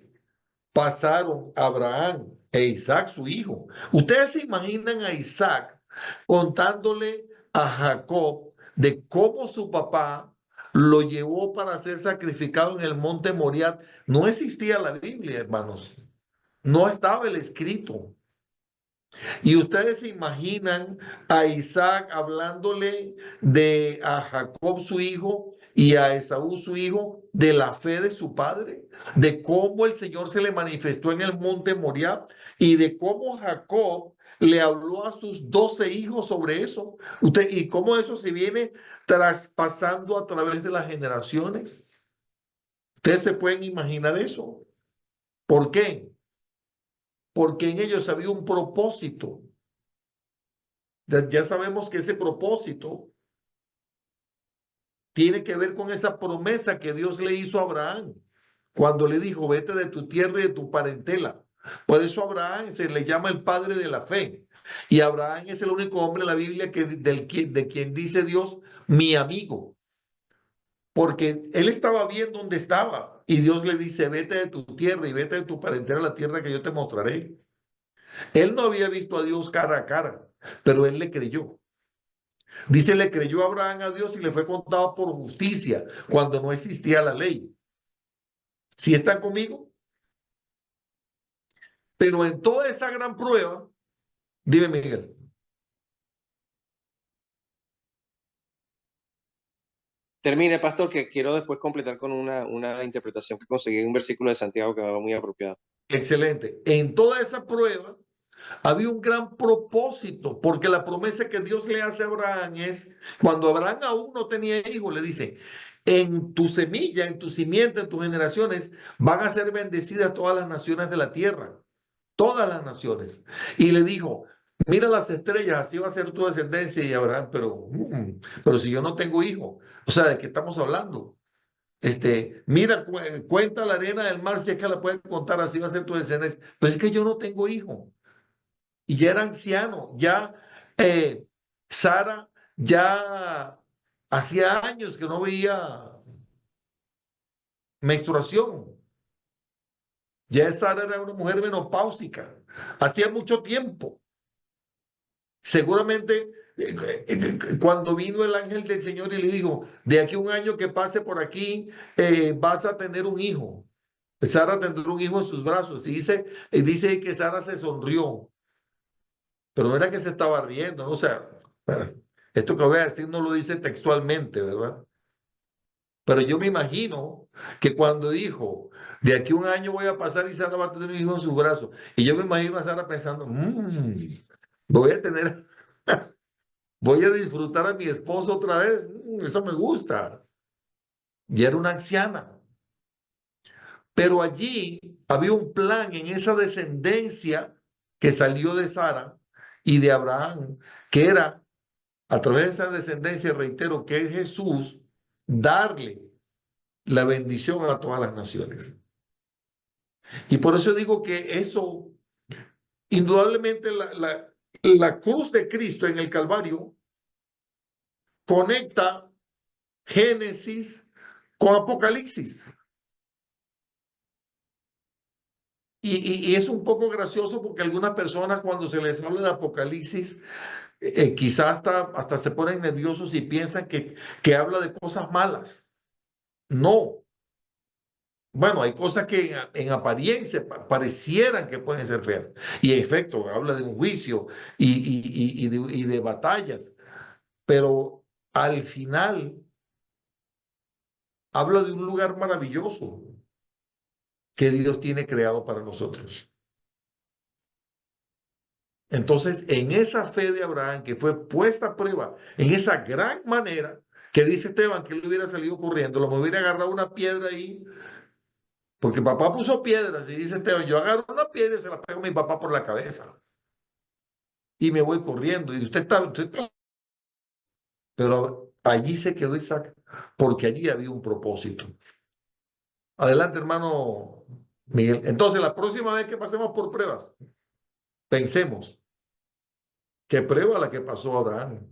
pasaron Abraham e Isaac, su hijo. Ustedes se imaginan a Isaac contándole a Jacob de cómo su papá lo llevó para ser sacrificado en el monte Moriah. No existía la Biblia, hermanos. No estaba el escrito. Y ustedes se imaginan a Isaac hablándole a Jacob su hijo y a Esaú su hijo de la fe de su padre, de cómo el Señor se le manifestó en el monte Moriah y de cómo Jacob le habló a sus 12 hijos sobre eso. Y cómo eso se viene traspasando a través de las generaciones. Ustedes se pueden imaginar eso. ¿Por qué? Porque en ellos había un propósito. Ya sabemos que ese propósito tiene que ver con esa promesa que Dios le hizo a Abraham cuando le dijo, vete de tu tierra y de tu parentela. Por eso Abraham se le llama el padre de la fe. Y Abraham es el único hombre en la Biblia de quien dice Dios, mi amigo. Porque él estaba bien donde estaba. Y Dios le dice, vete de tu tierra y vete de tu parentela a la tierra que yo te mostraré. Él no había visto a Dios cara a cara, pero él le creyó. Dice, le creyó Abraham a Dios y le fue contado por justicia cuando no existía la ley. ¿Sí están conmigo? Pero en toda esa gran prueba, dime Miguel. Termine, pastor, que quiero después completar con una interpretación que conseguí en un versículo de Santiago que va muy apropiado. Excelente. En toda esa prueba había un gran propósito, porque la promesa que Dios le hace a Abraham es, cuando Abraham aún no tenía hijos, le dice, en tu semilla, en tu simiente, en tus generaciones, van a ser bendecidas todas las naciones de la tierra, todas las naciones. Y le dijo, mira las estrellas, así va a ser tu descendencia. Y Abraham, pero si yo no tengo hijo, o sea, ¿de qué estamos hablando? Mira, cuenta la arena del mar, si es que la puedes contar, así va a ser tu descendencia. Pero es que yo no tengo hijo. Y ya era anciano, ya Sara ya hacía años que no veía menstruación. Ya Sara era una mujer menopáusica, hacía mucho tiempo. Seguramente cuando vino el ángel del Señor y le dijo, de aquí a un año que pase por aquí, vas a tener un hijo. Sara tendrá un hijo en sus brazos. Y dice que Sara se sonrió, pero no era que se estaba riendo, ¿no? O sea, esto que voy a decir no lo dice textualmente, ¿verdad? Pero yo me imagino que cuando dijo, de aquí a un año voy a pasar y Sara va a tener un hijo en sus brazos, y yo me imagino a Sara pensando, voy a tener, voy a disfrutar a mi esposo otra vez, eso me gusta. Y era una anciana. Pero allí había un plan en esa descendencia que salió de Sara y de Abraham, que era a través de esa descendencia, reitero, que es Jesús, darle la bendición a todas las naciones. Y por eso digo que eso, indudablemente la cruz de Cristo en el Calvario conecta Génesis con Apocalipsis. Y es un poco gracioso porque algunas personas cuando se les habla de Apocalipsis, quizás hasta se ponen nerviosos y piensan que habla de cosas malas. No. Bueno, hay cosas que en apariencia parecieran que pueden ser feas. Y en efecto, habla de un juicio y de batallas. Pero al final habla de un lugar maravilloso que Dios tiene creado para nosotros. Entonces, en esa fe de Abraham que fue puesta a prueba, en esa gran manera, que dice Esteban que él hubiera salido corriendo, lo hubiera agarrado una piedra ahí, porque papá puso piedras y dice Esteban, yo agarro una piedra y se la pego a mi papá por la cabeza y me voy corriendo. Y usted está. Pero allí se quedó Isaac, porque allí había un propósito. Adelante, hermano Miguel. Entonces, la próxima vez que pasemos por pruebas, pensemos qué prueba la que pasó Abraham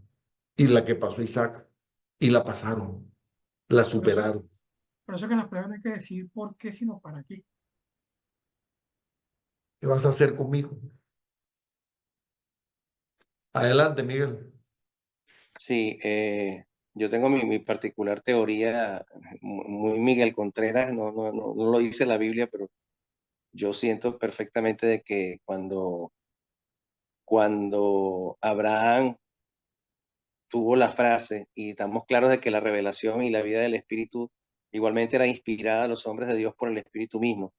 y la que pasó Isaac, y la pasaron, la superaron. Por eso que en las pruebas no hay que decir por qué, sino para qué. ¿Qué vas a hacer conmigo? Adelante, Miguel. Sí, yo tengo mi particular teoría, muy Miguel Contreras, no lo dice la Biblia, pero yo siento perfectamente de que cuando Abraham tuvo la frase, y estamos claros de que la revelación y la vida del Espíritu igualmente era inspirada a los hombres de Dios por el Espíritu mismo.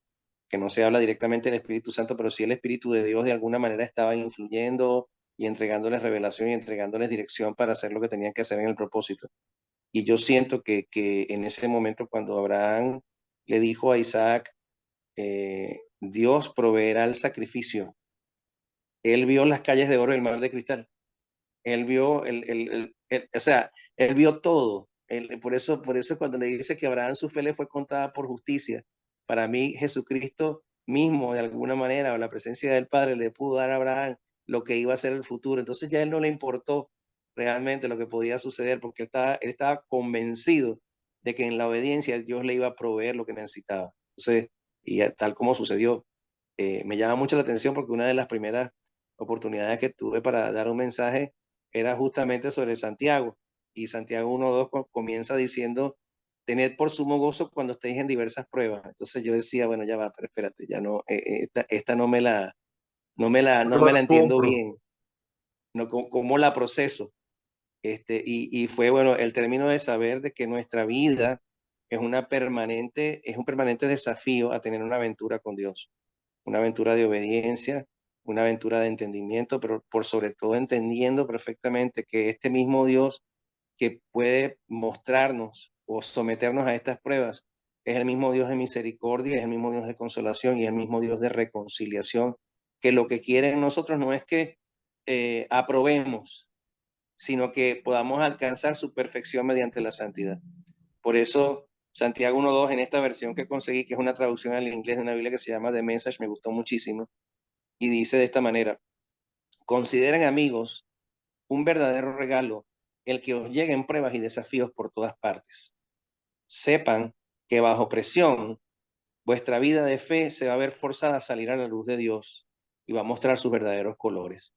que no se habla directamente del Espíritu Santo, pero sí el Espíritu de Dios de alguna manera estaba influyendo y entregándoles revelación y entregándoles dirección para hacer lo que tenían que hacer en el propósito. Y yo siento que en ese momento cuando Abraham le dijo a Isaac, Dios proveerá el sacrificio, él vio las calles de oro y el mar de cristal. Él vio o sea, él vio todo. Por eso cuando le dice que Abraham su fe le fue contada por justicia, para mí Jesucristo mismo, de alguna manera, o la presencia del Padre, le pudo dar a Abraham lo que iba a ser el futuro. Entonces ya él no le importó realmente lo que podía suceder, porque él estaba convencido de que en la obediencia Dios le iba a proveer lo que necesitaba. Entonces, y tal como sucedió, me llama mucho la atención porque una de las primeras oportunidades que tuve para dar un mensaje era justamente sobre Santiago. Y Santiago 1:2 comienza diciendo, tened por sumo gozo cuando estéis en diversas pruebas. Entonces yo decía, bueno, ya va, pero espérate, ya no, esta no me la entiendo compro. bien, no, cómo la proceso. Y fue, bueno, el término de saber de que nuestra vida es un permanente desafío a tener una aventura con Dios, una aventura de obediencia, una aventura de entendimiento, pero por sobre todo entendiendo perfectamente que este mismo Dios que puede mostrarnos o someternos a estas pruebas es el mismo Dios de misericordia, es el mismo Dios de consolación y es el mismo Dios de reconciliación, que lo que quiere en nosotros no es que aprobemos, sino que podamos alcanzar su perfección mediante la santidad. Por eso, Santiago 1:2, en esta versión que conseguí, que es una traducción al inglés de una Biblia que se llama The Message, me gustó muchísimo, y dice de esta manera, consideren amigos un verdadero regalo el que os lleguen pruebas y desafíos por todas partes. Sepan que bajo presión, vuestra vida de fe se va a ver forzada a salir a la luz de Dios y va a mostrar sus verdaderos colores.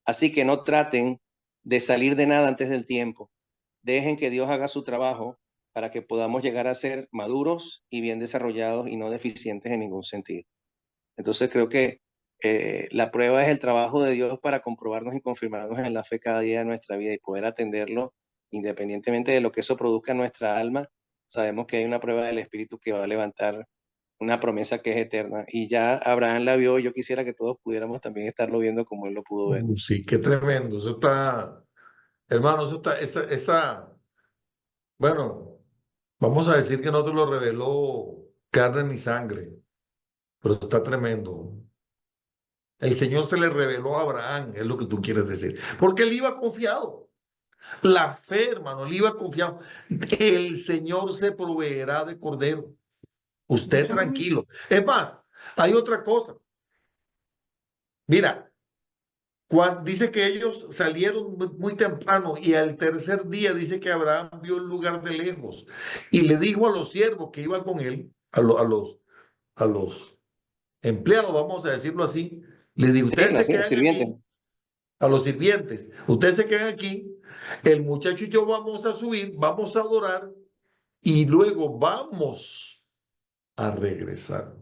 Así que no traten de salir de nada antes del tiempo. Dejen que Dios haga su trabajo para que podamos llegar a ser maduros y bien desarrollados y no deficientes en ningún sentido. Entonces creo que la prueba es el trabajo de Dios para comprobarnos y confirmarnos en la fe cada día de nuestra vida y poder atenderlo independientemente de lo que eso produzca en nuestra alma. Sabemos que hay una prueba del Espíritu que va a levantar una promesa que es eterna. Y ya Abraham la vio y yo quisiera que todos pudiéramos también estarlo viendo como él lo pudo ver. Sí, qué tremendo. Eso está, hermano, eso está, bueno, vamos a decir que no te lo reveló carne ni sangre, pero está tremendo. El Señor se le reveló a Abraham, es lo que tú quieres decir. Porque él iba confiado. La fe, hermano, él iba confiado. El Señor se proveerá de cordero. Usted Muchas veces, tranquilo. Es más, hay otra cosa. Mira, dice que ellos salieron muy temprano y al tercer día dice que Abraham vio el lugar de lejos y le dijo a los siervos que iban con él, a los empleados, vamos a decirlo así, le dijo, Sí, ustedes se los quedan sirvientes. aquí, a los sirvientes, ustedes se quedan aquí, el muchacho y yo vamos a subir, vamos a adorar y luego vamos a regresar.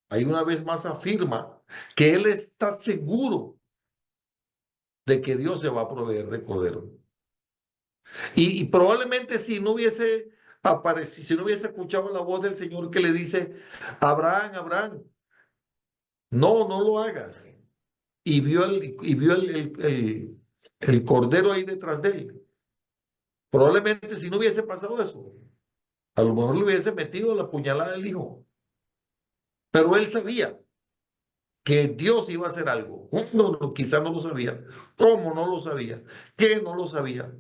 Ahí una vez más afirma que él está seguro de que Dios se va a proveer de cordero. Y probablemente si no hubiese aparecido, si no hubiese escuchado la voz del Señor que le dice, Abraham, Abraham, no lo hagas. Y vio el cordero ahí detrás de él. Probablemente si no hubiese pasado eso, a lo mejor le hubiese metido la puñalada del hijo. Pero él sabía que Dios iba a hacer algo. No, quizás no lo sabía. ¿Cómo no lo sabía? ¿Qué no lo sabía?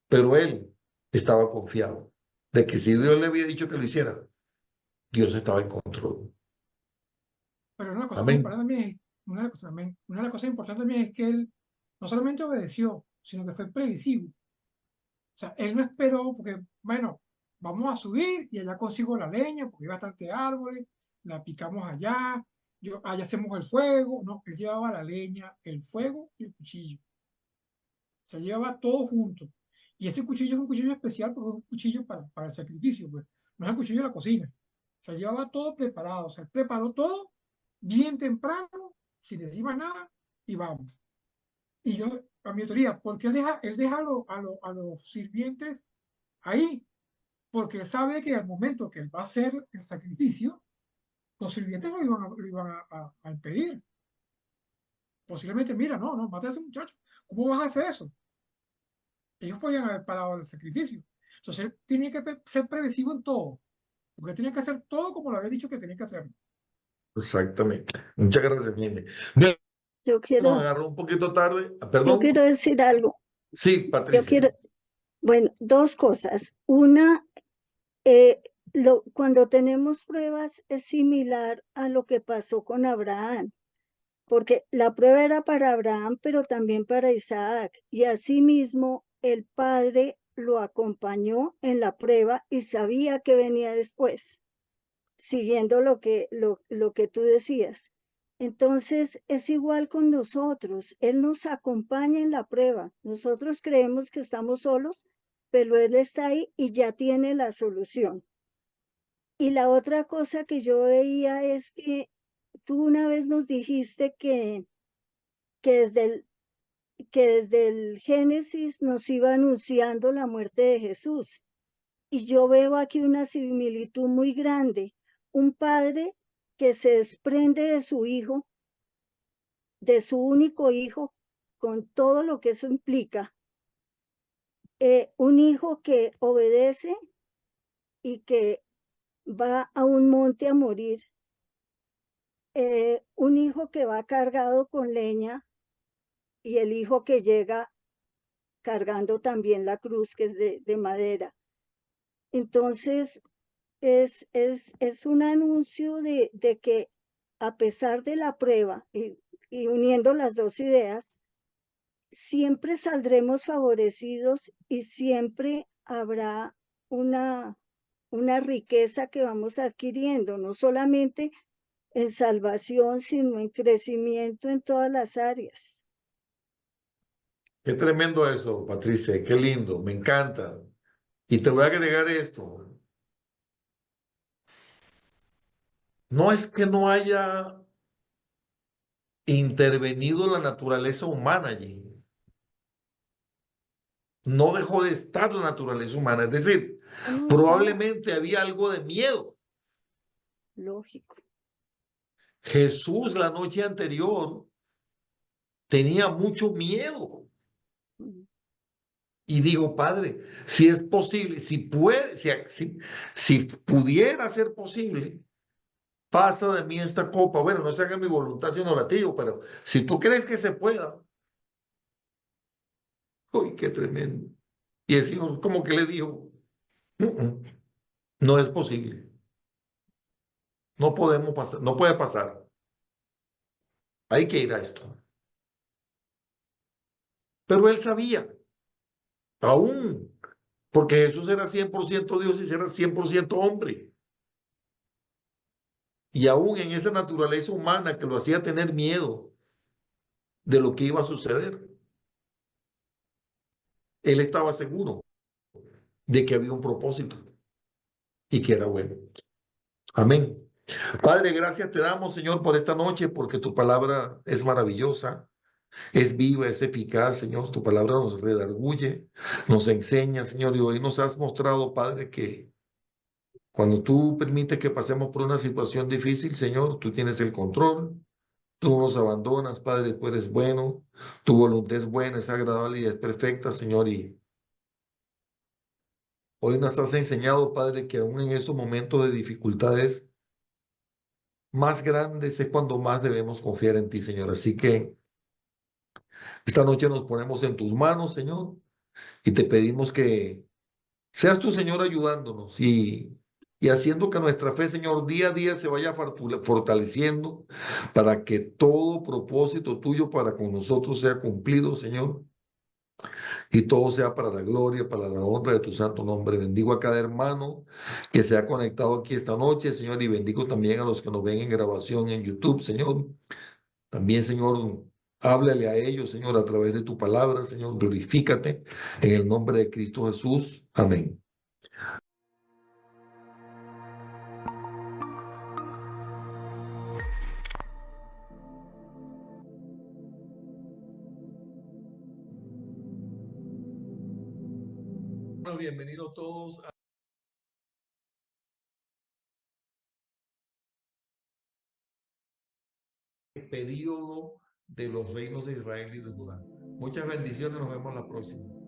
Pero él estaba confiado de que si Dios le había dicho que lo hiciera, Dios estaba en control. pero una cosa muy Amén. importante también una de las cosas, una de las cosas importantes también es que él no solamente obedeció, sino que fue previsivo. O sea, él no esperó porque, bueno, vamos a subir y allá consigo la leña porque hay bastante árboles, la picamos allá, allá hacemos el fuego. No, él llevaba la leña, el fuego y el cuchillo. O sea, llevaba todo junto. Y ese cuchillo es un cuchillo especial porque es un cuchillo para el sacrificio, pues. No es el cuchillo de la cocina. O sea, llevaba todo preparado. O sea, él preparó todo bien temprano, sin decir más nada, y vamos. Y yo, a mi teoría, ¿por qué él deja a los sirvientes ahí? Porque él sabe que al momento que él va a hacer el sacrificio, los sirvientes lo iban a impedir. Posiblemente, mira, no, mate a ese muchacho. ¿Cómo vas a hacer eso? Ellos podían haber parado el sacrificio. Entonces, él tenía que ser previsivo en todo, porque tenía que hacer todo como lo había dicho que tenía que hacer. Exactamente. Muchas gracias, Jaime. Bien, Yo nos quiero, agarró un poquito tarde. yo Perdón. quiero decir algo. Sí, Yo Patricia. quiero, bueno, dos cosas. Una, cuando tenemos pruebas es similar a lo que pasó con Abraham, porque la prueba era para Abraham, pero también para Isaac. Y asimismo, el padre lo acompañó en la prueba y sabía que venía después, siguiendo lo que tú decías. Entonces es igual con nosotros. Él nos acompaña en la prueba. Nosotros creemos que estamos solos, pero Él está ahí y ya tiene la solución. Y la otra cosa que yo veía es que tú una vez nos dijiste que desde el Génesis nos iba anunciando la muerte de Jesús. Y yo veo aquí una similitud muy grande. Un padre que se desprende de su hijo, de su único hijo, con todo lo que eso implica. Un hijo que obedece y que va a un monte a morir. Un hijo que va cargado con leña y el hijo que llega cargando también la cruz que es de madera. Entonces, es un anuncio de que a pesar de la prueba y uniendo las dos ideas, siempre saldremos favorecidos y siempre habrá una riqueza que vamos adquiriendo, no solamente en salvación, sino en crecimiento en todas las áreas. Qué tremendo eso, Patricia. Qué lindo. Me encanta. Y te voy a agregar esto. No es que no haya intervenido la naturaleza humana allí. No dejó de estar la naturaleza humana. Es decir, No estaba probablemente había algo de miedo. lógico. Jesús la noche anterior tenía mucho miedo y dijo, Padre, si es posible, si puede, si pudiera ser posible, pasa de mí esta copa. Bueno, no se haga mi voluntad sino la tuya, pero si tú crees que se pueda, uy, qué tremendo. Y el Señor como que le dijo, no es posible, no podemos pasar, no puede pasar, hay que ir a esto. Pero él sabía, aún, porque Jesús era 100% Dios y era 100% hombre. Y aún en esa naturaleza humana que lo hacía tener miedo de lo que iba a suceder, él estaba seguro de que había un propósito y que era bueno. Amén. Padre, gracias te damos, Señor, por esta noche, porque tu palabra es maravillosa, es viva, es eficaz, Señor. Tu palabra nos redarguye, nos enseña, Señor, y hoy nos has mostrado, Padre, que cuando tú permites que pasemos por una situación difícil, Señor, tú tienes el control. Tú no nos abandonas, Padre, tú eres bueno, tu voluntad es buena, es agradable y es perfecta, Señor. Y hoy nos has enseñado, Padre, que aún en esos momentos de dificultades más grandes es cuando más debemos confiar en ti, Señor. Así que esta noche nos ponemos en tus manos, Señor, y te pedimos que seas tu Señor ayudándonos y haciendo que nuestra fe, Señor, día a día se vaya fortaleciendo para que todo propósito tuyo para con nosotros sea cumplido, Señor. Y todo sea para la gloria, para la honra de tu santo nombre. Bendigo a cada hermano que se ha conectado aquí esta noche, Señor, y bendigo también a los que nos ven en grabación en YouTube, Señor. También, Señor, háblale a ellos, Señor, a través de tu palabra, Señor, glorifícate en el nombre de Cristo Jesús. Amén. Bueno, bienvenidos todos periodo de los reinos de Israel y de Judá. Muchas bendiciones, nos vemos la próxima.